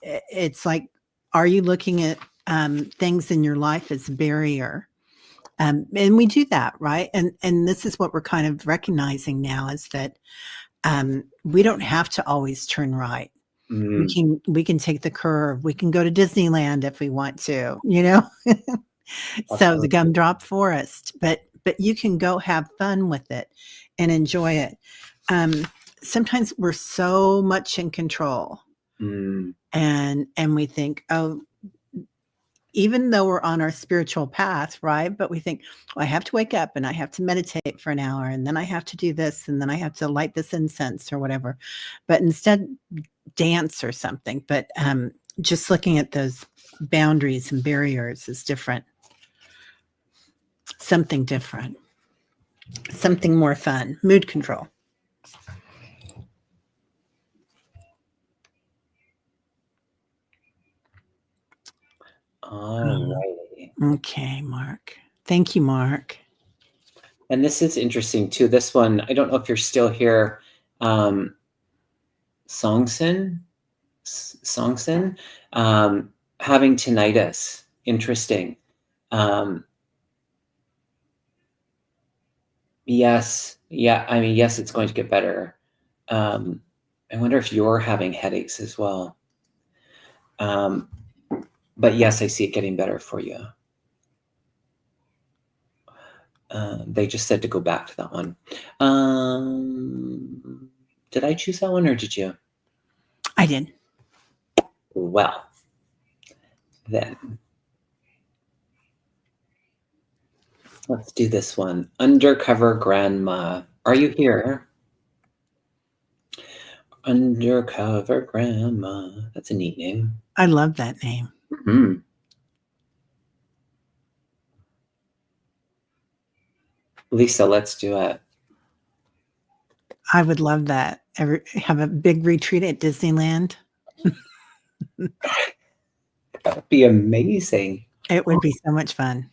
It's like, are you looking at things in your life as a barrier? And we do that, right? And this is what we're kind of recognizing now is that we don't have to always turn right. We can take the curve. We can go to Disneyland if we want to, you know. So the gumdrop forest, but you can go have fun with it and enjoy it. Sometimes we're so much in control, and we think, oh, even though we're on our spiritual path, right? But we think, well, I have to wake up and I have to meditate for an hour and then I have to do this and then I have to light this incense or whatever. But instead, dance or something. But just looking at those boundaries and barriers is different. Something different. Something more fun. Mood control. All right. Okay, Mark. Thank you, Mark. And this is interesting too. This one, I don't know if you're still here. Songson, having tinnitus. Interesting. Yes. Yeah. I mean, yes, it's going to get better. I wonder if you're having headaches as well. But yes, I see it getting better for you. They just said to go back to that one. Did I choose that one or did you? I did. Well, then let's do this one. Undercover Grandma. Are you here? Undercover Grandma. That's a neat name. I love that name. Mm-hmm. Lisa, let's do it. I would love that. Have a big retreat at Disneyland. That would be amazing. It would be so much fun.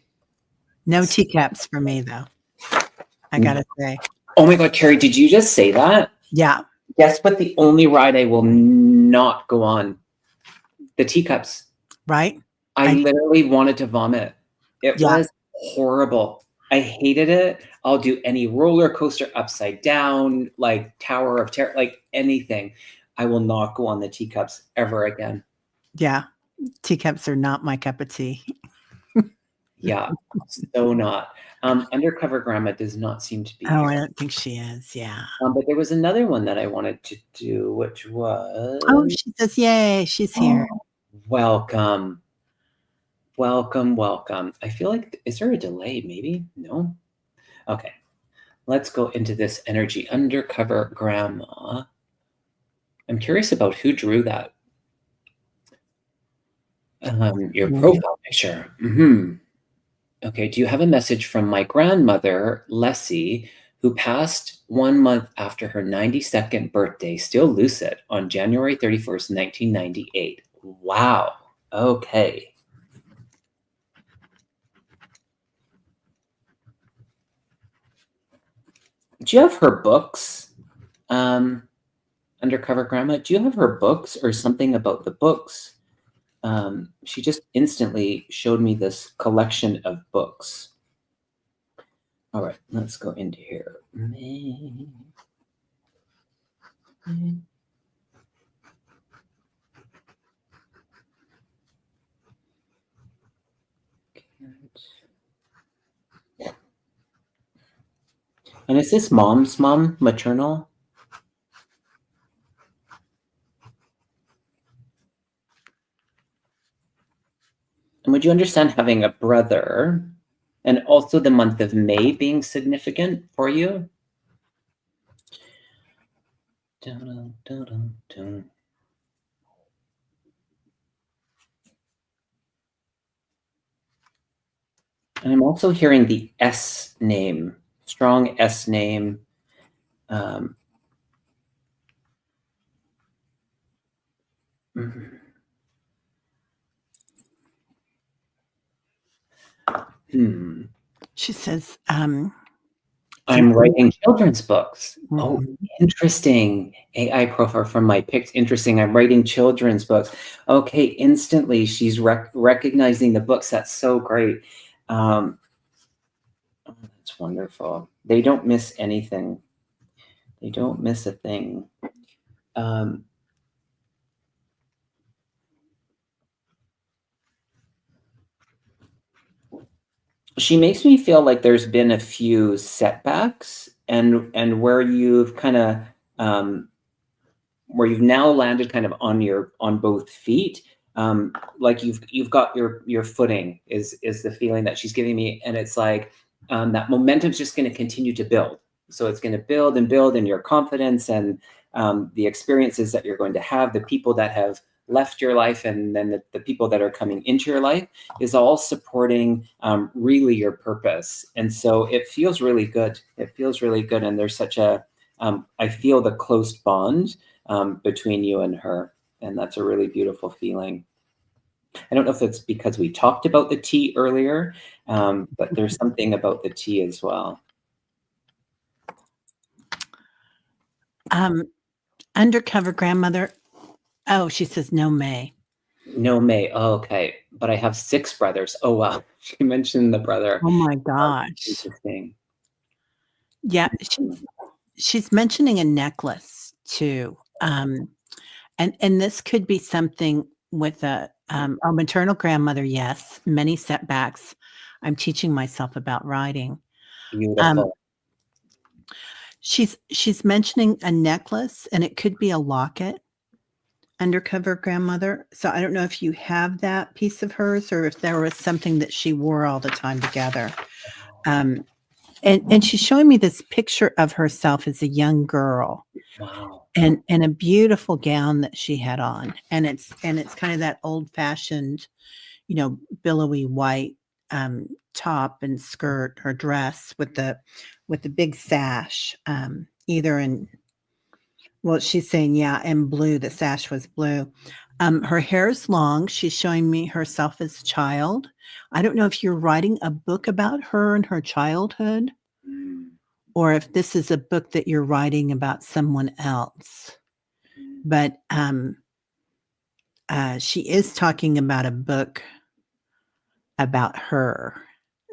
No teacups for me, though. I gotta say. Oh my God, Teri, did you just say that? Yeah. Guess what? The only ride I will not go on. The teacups. Right? I literally wanted to vomit. It was horrible. I hated it. I'll do any roller coaster upside down, like Tower of Terror, like anything. I will not go on the teacups ever again. Yeah. Teacups are not my cup of tea. Yeah, so not. Undercover Grandma does not seem to be Oh, I here. don't think she is. Yeah. But there was another one that I wanted to do, which was Oh, she says, yay, she's here. welcome. Welcome, welcome. I feel like, is there a delay? Maybe? No? Okay. Let's go into this energy. Undercover Grandma. I'm curious about who drew that. Your profile picture. Okay, do you have a message from my grandmother, Leslie, who passed 1 month after her 92nd birthday, still lucid, on January 31st, 1998? Wow. Okay. Do you have her books? Undercover Grandma, do you have her books or something about the books? She just instantly showed me this collection of books. All right, let's go into here. And is this mom's mom, maternal? And would you understand having a brother and also the month of May being significant for you? Dun, dun, dun, dun. And I'm also hearing the S name, strong S name. She says, I'm writing children's books. Oh, interesting. AI profile from my pics. Interesting. I'm writing children's books. Okay, instantly she's recognizing the books. That's so great. Oh, that's wonderful. They don't miss anything. They don't miss a thing. She makes me feel like there's been a few setbacks and where you've kind of where you've now landed kind of on both feet. Like you've got your footing is the feeling that she's giving me, and it's like that momentum's just going to continue to build. So it's going to build and build, and your confidence and the experiences that you're going to have, the people that have left your life, and then the people that are coming into your life is all supporting really your purpose. And so it feels really good. It feels really good, and there's such a I feel the close bond between you and her. And that's a really beautiful feeling. I don't know if it's because we talked about the tea earlier, but there's something about the tea as well. Undercover Grandmother. Oh, she says no May. No May. Oh, okay. But I have 6 brothers. Oh, wow. She mentioned the brother. Oh my gosh. Interesting. Yeah, she's mentioning a necklace too. And this could be something with a maternal grandmother. Yes, many setbacks. I'm teaching myself about writing. Beautiful. She's mentioning a necklace, and it could be a locket. Undercover Grandmother. So I don't know if you have that piece of hers or if there was something that she wore all the time together. And she's showing me this picture of herself as a young girl. Wow. And a beautiful gown that she had on. And it's kind of that old-fashioned, billowy white top and skirt or dress with the big sash, either in, well, she's saying, yeah, in blue. The sash was blue. Her hair is long. She's showing me herself as a child. I don't know if you're writing a book about her and her childhood, or if this is a book that you're writing about someone else. But she is talking about a book about her.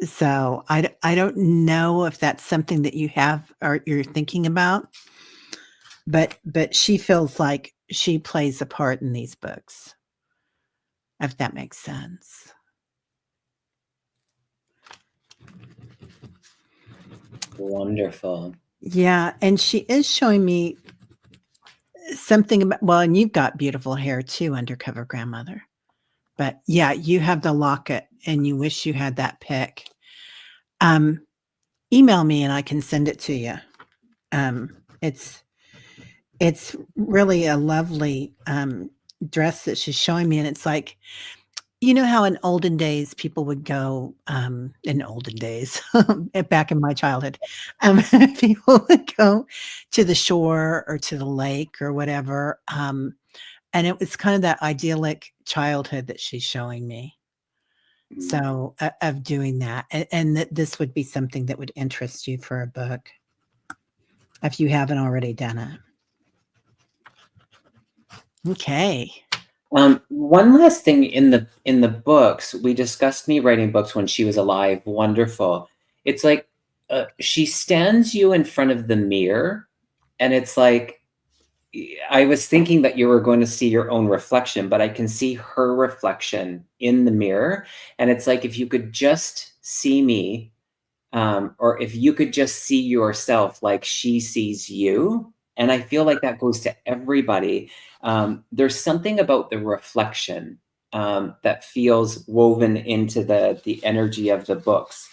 So I don't know if that's something that you have or you're thinking about, but she feels like she plays a part in these books, if that makes sense. Wonderful. Yeah, and she is showing me something about, well, and you've got beautiful hair too, undercover grandmother. But yeah, you have the locket and you wish you had that pic. Email me and I can send it to you. Um, it's really a lovely dress that she's showing me, and it's like, you know how in olden days people would go, in olden days, back in my childhood, people would go to the shore or to the lake or whatever, and it was kind of that idyllic childhood that she's showing me. So, of doing that, and that this would be something that would interest you for a book, if you haven't already done it. Okay. One last thing in the books, we discussed me writing books when she was alive. Wonderful. It's like she stands you in front of the mirror, and it's like I was thinking that you were going to see your own reflection, but I can see her reflection in the mirror, and it's like if you could just see me, or if you could just see yourself like she sees you. And I feel like that goes to everybody. There's something about the reflection that feels woven into the energy of the books.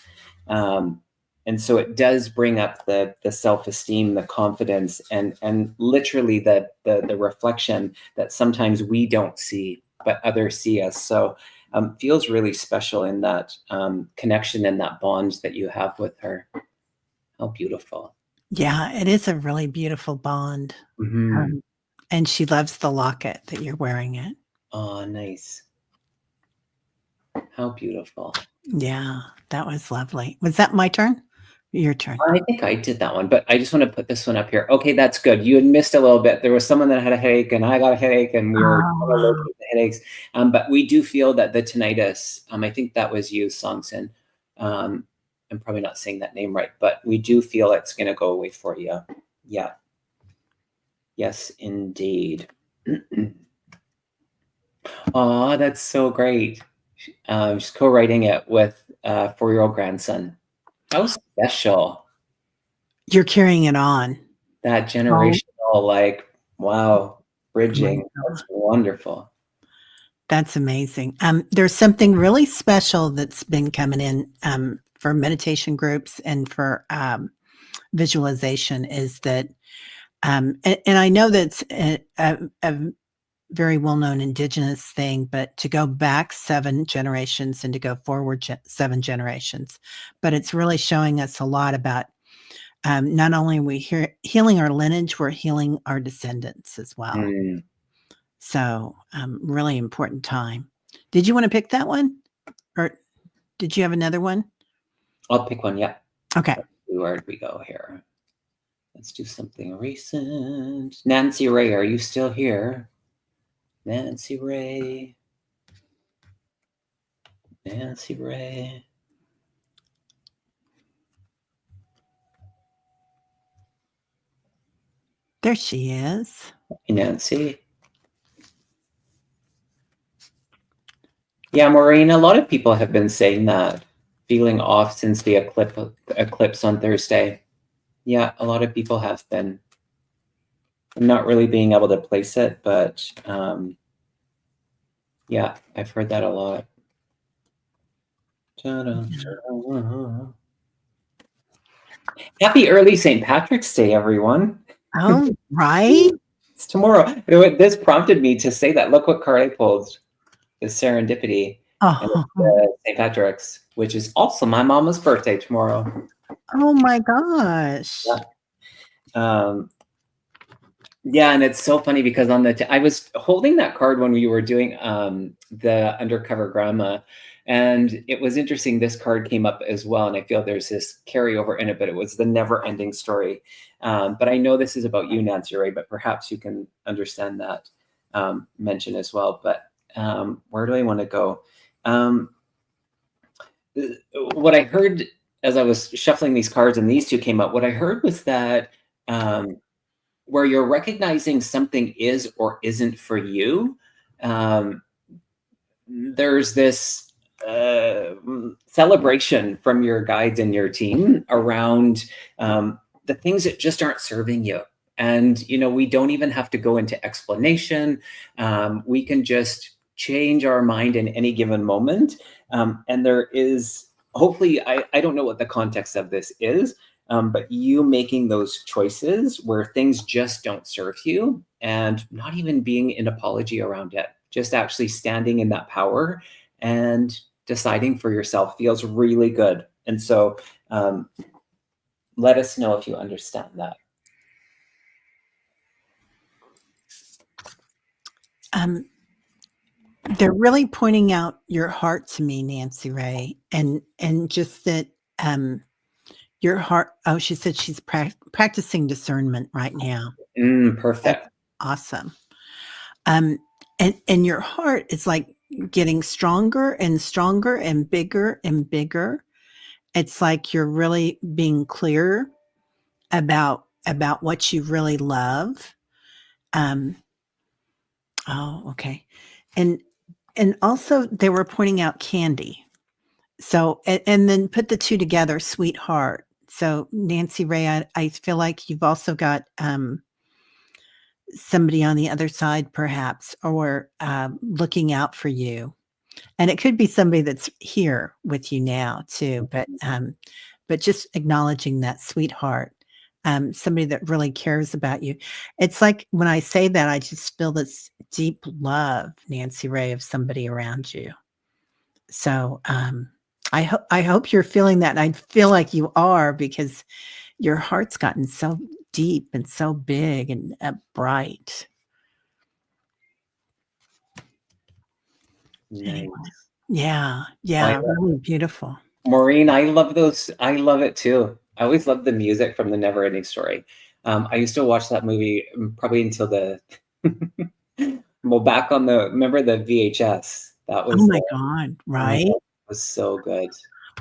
And so it does bring up the self-esteem, the confidence, and literally the reflection that sometimes we don't see, but others see us. So feels really special in that connection and that bond that you have with her. How beautiful. Yeah, it is a really beautiful bond. Mm-hmm. And she loves the locket that you're wearing it. Oh, nice. How beautiful. Yeah, that was lovely. Was that my turn? Your turn. I think I did that one, but I just want to put this one up here. Okay, that's good. You had missed a little bit. There was someone that had a headache, and I got a headache, and we were trying to Oh, locate the headaches. But we do feel that the tinnitus, I think that was you, Songson. I'm probably not saying that name right, but we do feel it's going to go away for you. Yeah. Yes, indeed. Oh, that's so great. She's co-writing it with a 4-year-old grandson. How special. you're carrying it on. That Oh generational, like, wow, my bridging. God. That's wonderful. That's amazing. There's something really special that's been coming in for meditation groups and for visualization is that, and I know that's a very well-known indigenous thing, but to go back 7 generations and to go forward 7 generations. But it's really showing us a lot about, not only are we healing our lineage, we're healing our descendants as well. Mm, So, really important time. Did you wanna pick that one? Or did you have another one? I'll pick one. Yeah. Okay. Where did we go here? Let's do something recent. Nancy Ray, are you still here? Nancy Ray. Nancy Ray. There she is. Hey, Nancy. Yeah, Maureen, a lot of people have been saying that, feeling off since the eclipse on Thursday. Yeah, a lot of people have been. I'm not really being able to place it, but yeah, I've heard that a lot. Happy early St. Patrick's Day, everyone. Oh, right? It's tomorrow. This prompted me to say that. Look what card I pulled. The serendipity. And Oh, it's St. Patrick's, which is also my mama's birthday tomorrow. oh my gosh. Yeah. Yeah, and it's so funny because on I was holding that card when we were doing the undercover grandma, and it was interesting. This card came up as well, and I feel there's this carryover in it, but it was the never-ending story. But I know this is about you, Nancy Ray, but perhaps you can understand that mention as well. But where do I want to go? what I heard as I was shuffling these cards and these two came up, what I heard was that where you're recognizing something is or isn't for you, there's this celebration from your guides and your team around the things that just aren't serving you. And, we don't even have to go into explanation. We can just change our mind in any given moment. And there is, hopefully, I don't know what the context of this is, but you making those choices where things just don't serve you and not even being an apology around it, just actually standing in that power and deciding for yourself feels really good. And so let us know if you understand that. They're really pointing out your heart to me, Nancy Ray, and just that your heart. Oh, she said she's practicing discernment right now. Perfect. That's awesome. And your heart is like getting stronger and stronger and bigger and bigger. It's like you're really being clear about what you really love. Oh, okay. And also they were pointing out candy. So, and then put the two together, sweetheart. So Nancy Ray, I feel like you've also got somebody on the other side, perhaps, or looking out for you. And it could be somebody that's here with you now too, but just acknowledging that sweetheart, somebody that really cares about you. It's like when I say that, I just feel this deep love, Nancy Ray, of somebody around you. So I hope you're feeling that. And I feel like you are, because your heart's gotten so deep and so big and bright. Nice. Yeah, really beautiful. Maureen, I love those. I love it too. I always loved the music from The Never Ending Story. I used to watch that movie probably until the well, back on remember the VHS? That was Oh my God, right? It was so good.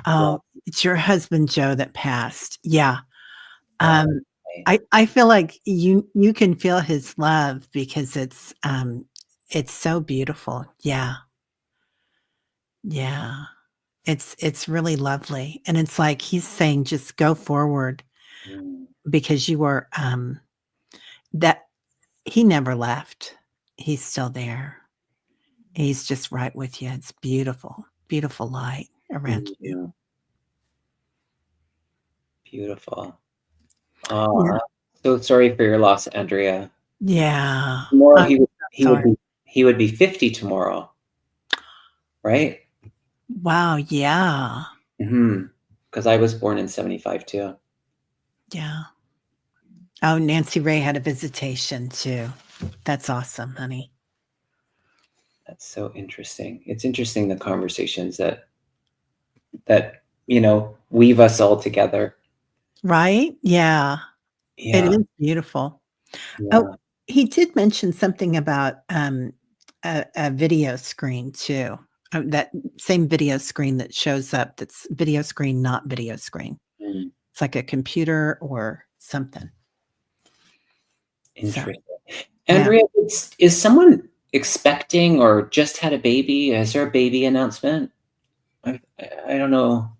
Oh, it's your husband Joe that passed. Yeah. Okay. I feel like you can feel his love because it's so beautiful. Yeah. Yeah. It's really lovely. And it's like he's saying just go forward, because you were that he never left. He's still there. He's just right with you. It's beautiful, beautiful light around you. Beautiful. Yeah. So sorry for your loss, Andrea. Yeah. Tomorrow Sorry. he would be 50 tomorrow, right? Wow. Yeah. Because I was born in 75 too. Yeah. Oh, Nancy Ray had a visitation too. That's awesome, honey. That's so interesting. It's interesting, the conversations that weave us all together. Right? Yeah. It Yeah. is beautiful. Yeah. Oh, he did mention something about a video screen too. That same video screen that shows up, that's video screen, not video screen. It's like a computer or something. Interesting. So, Andrea, is someone expecting or just had a baby? Is there a baby announcement? I don't know.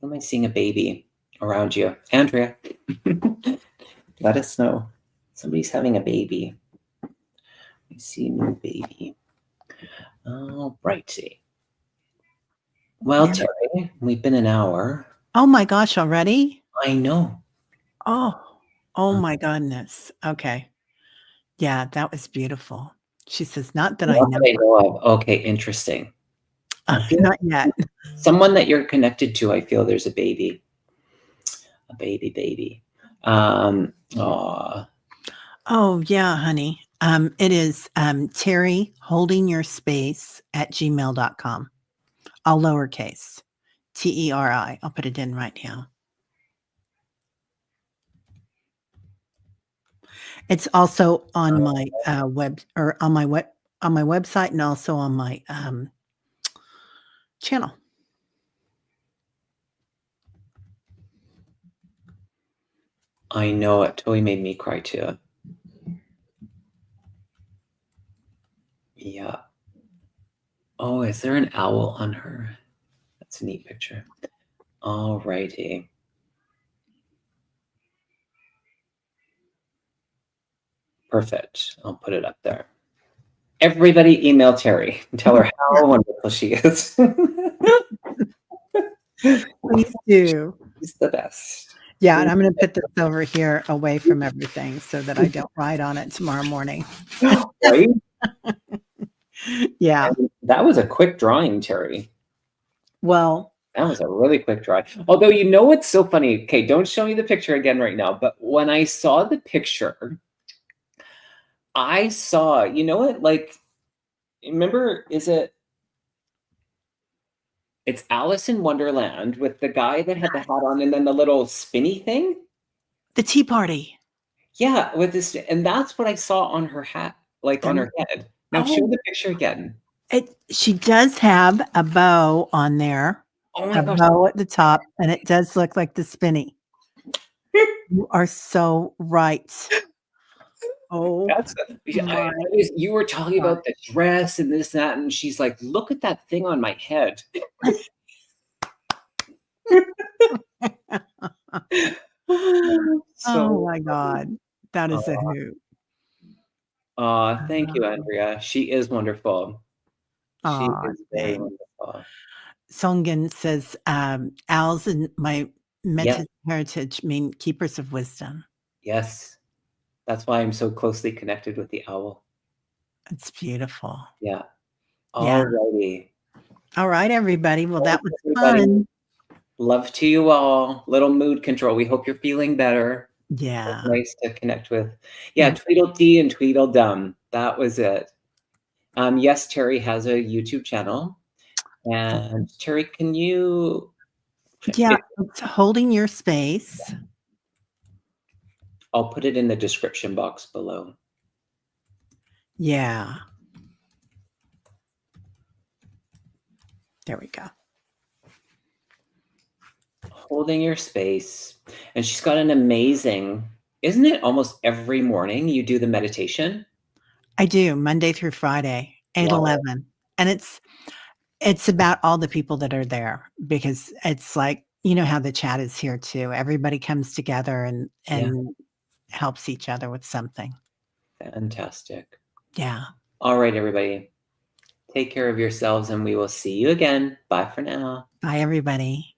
Am I seeing a baby around you? Andrea, let us know. Somebody's having a baby. I see a new baby. Oh, righty. Well, yeah. Teri, we've been an hour. Oh my gosh, already? I know. Oh my goodness. Okay. Yeah, that was beautiful. She says, not that I Not know. that I know of. Okay, interesting. I feel Not yet. someone that you're connected to, I feel there's a baby. A baby. Aw. Oh yeah, honey. It is Teri holding your space at gmail.com. All lowercase. Teri. I'll put it in right now. It's also on my web, or on my website, and also on my channel. I know, it totally made me cry too. Yeah. Oh, is there an owl on her? That's a neat picture. All righty. Perfect. I'll put it up there. Everybody email Teri and tell her how wonderful she is. Please do. She's the best. Yeah, and I'm going to put this over here away from everything so that I don't write on it tomorrow morning. Right? Yeah. And that was a quick drawing, Teri. Well, that was a really quick drawing. Although, you know what's so funny? Okay, don't show me the picture again right now. But when I saw the picture, I saw, you know what? Like, remember, it's Alice in Wonderland with the guy that had the hat on and then the little spinny thing? The Tea Party. Yeah, with this, and that's what I saw on her hat, like on her head. Now show the picture again. She does have a bow on there. Oh my gosh. Bow at the top, and it does look like the spinny. You are so right. Oh, you were talking about the dress and this, that, and she's like, look at that thing on my head. Oh my God. That is a hoot. Thank you, Andrea. She is wonderful. She is very wonderful. Songen says, owls in my Meta heritage mean keepers of wisdom. Yes. That's why I'm so closely connected with the owl. It's beautiful. Yeah. All righty. All right, everybody. Well, that was fun. Love to you all. Little mood control. We hope you're feeling better. Yeah. It's nice to connect with. Yeah, Tweedledee and Tweedledum. That was it. Yes, Teri has a YouTube channel. And Teri, can you... Yeah, it's Holding Your Space. I'll put it in the description box below. Yeah. There we go. Holding Your Space. And she's got an amazing... Isn't it almost every morning you do the meditation? I do, Monday through Friday, 8-11. And it's about all the people that are there, because it's like, you know how the chat is here too. Everybody comes together and helps each other with something. Fantastic. Yeah. All right, everybody. Take care of yourselves, and we will see you again. Bye for now. Bye, everybody.